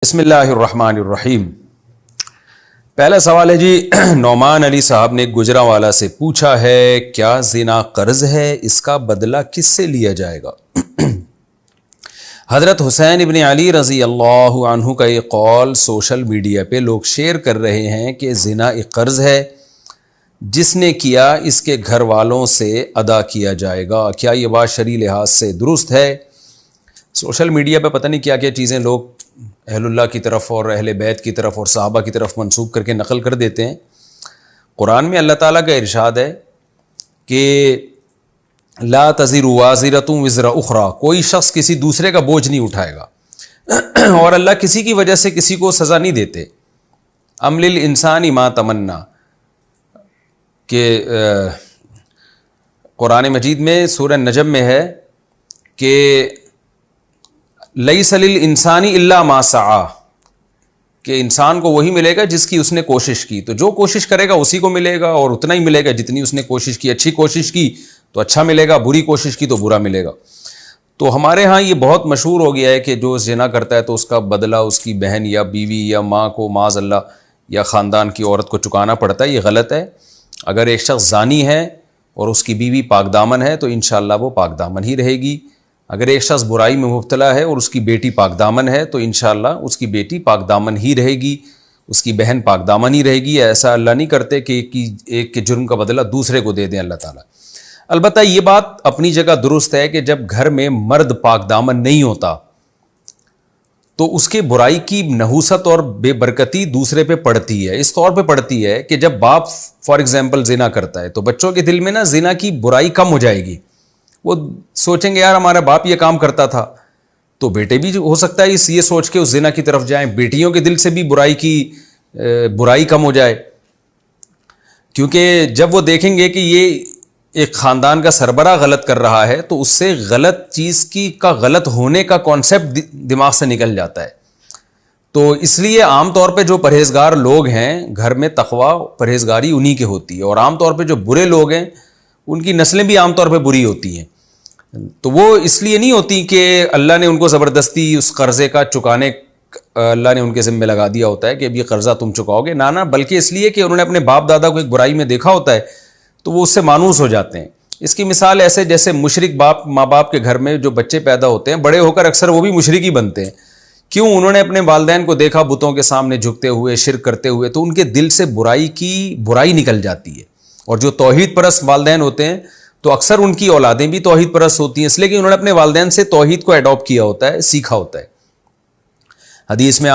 بسم اللہ الرحمن الرحیم۔ پہلا سوال ہے جی، نعمان علی صاحب نے گجرانوالہ سے پوچھا ہے کیا زنا قرض ہے، اس کا بدلہ کس سے لیا جائے گا؟ حضرت حسین ابن علی رضی اللہ عنہ کا یہ قول سوشل میڈیا پہ لوگ شیئر کر رہے ہیں کہ زنا ایک قرض ہے، جس نے کیا اس کے گھر والوں سے ادا کیا جائے گا۔ کیا یہ بات شرعی لحاظ سے درست ہے؟ سوشل میڈیا پہ پتہ نہیں کیا کیا چیزیں لوگ اہل اللہ کی طرف اور اہل بیت کی طرف اور صحابہ کی طرف منسوب کر کے نقل کر دیتے ہیں۔ قرآن میں اللہ تعالیٰ کا ارشاد ہے کہ لا تزر وازرۃ وزر اخری، کوئی شخص کسی دوسرے کا بوجھ نہیں اٹھائے گا، اور اللہ کسی کی وجہ سے کسی کو سزا نہیں دیتے۔ ام للانسان ما تمنا، کہ قرآن مجید میں سورہ نجم میں ہے کہ لیس للانسان الا ما سعی، کہ انسان کو وہی ملے گا جس کی اس نے کوشش کی، تو جو کوشش کرے گا اسی کو ملے گا، اور اتنا ہی ملے گا جتنی اس نے کوشش کی۔ اچھی کوشش کی تو اچھا ملے گا، بری کوشش کی تو برا ملے گا۔ تو ہمارے ہاں یہ بہت مشہور ہو گیا ہے کہ جو زنا کرتا ہے تو اس کا بدلہ اس کی بہن یا بیوی یا ماں کو معاذ اللہ یا خاندان کی عورت کو چکانا پڑتا ہے۔ یہ غلط ہے۔ اگر ایک شخص زانی ہے اور اس کی بیوی پاک دامن ہے تو انشاءاللہ وہ پاک دامن ہی رہے گی۔ اگر ایک شخص برائی میں مبتلا ہے اور اس کی بیٹی پاک دامن ہے تو انشاءاللہ اس کی بیٹی پاک دامن ہی رہے گی، اس کی بہن پاک دامن ہی رہے گی۔ ایسا اللہ نہیں کرتے کہ ایک کے جرم کا بدلہ دوسرے کو دے دیں اللہ تعالیٰ۔ البتہ یہ بات اپنی جگہ درست ہے کہ جب گھر میں مرد پاک دامن نہیں ہوتا تو اس کے برائی کی نحوست اور بے برکتی دوسرے پہ پڑتی ہے۔ اس طور پہ پڑتی ہے کہ جب باپ فار ایگزامپل زنا کرتا ہے تو بچوں کے دل میں نا زنا کی برائی کم ہو جائے گی، وہ سوچیں گے یار ہمارا باپ یہ کام کرتا تھا، تو بیٹے بھی ہو سکتا ہے یہ سوچ کے اس زنا کی طرف جائیں۔ بیٹیوں کے دل سے بھی برائی کم ہو جائے، کیونکہ جب وہ دیکھیں گے کہ یہ ایک خاندان کا سربراہ غلط کر رہا ہے تو اس سے غلط چیز کا غلط ہونے کا کانسیپٹ دماغ سے نکل جاتا ہے۔ تو اس لیے عام طور پہ جو پرہیزگار لوگ ہیں گھر میں تقویٰ پرہیزگاری انہی کے ہوتی ہے، اور عام طور پہ جو برے لوگ ہیں ان کی نسلیں بھی عام طور پہ بری ہوتی ہیں۔ تو وہ اس لیے نہیں ہوتی کہ اللہ نے ان کو زبردستی اس قرضے کا چکانے اللہ نے ان کے ذمہ لگا دیا ہوتا ہے کہ اب یہ قرضہ تم چکاؤ گے، نہ بلکہ اس لیے کہ انہوں نے اپنے باپ دادا کو ایک برائی میں دیکھا ہوتا ہے تو وہ اس سے مانوس ہو جاتے ہیں۔ اس کی مثال ایسے جیسے مشرک ماں باپ کے گھر میں جو بچے پیدا ہوتے ہیں بڑے ہو کر اکثر وہ بھی مشرک ہی بنتے ہیں۔ کیوں؟ انہوں نے اپنے والدین کو دیکھا بتوں کے سامنے جھکتے ہوئے، شرک کرتے ہوئے، تو ان کے دل سے برائی نکل جاتی ہے۔ اور جو توحید پرست والدین ہوتے ہیں تو اکثر ان کی اولادیں بھی توحید پرست ہوتی ہیں، اس لیے کہ انہوں نے اپنے والدین سے توحید کو اڈاپٹ کیا ہوتا ہے، سیکھا ہوتا ہے۔ حدیث میں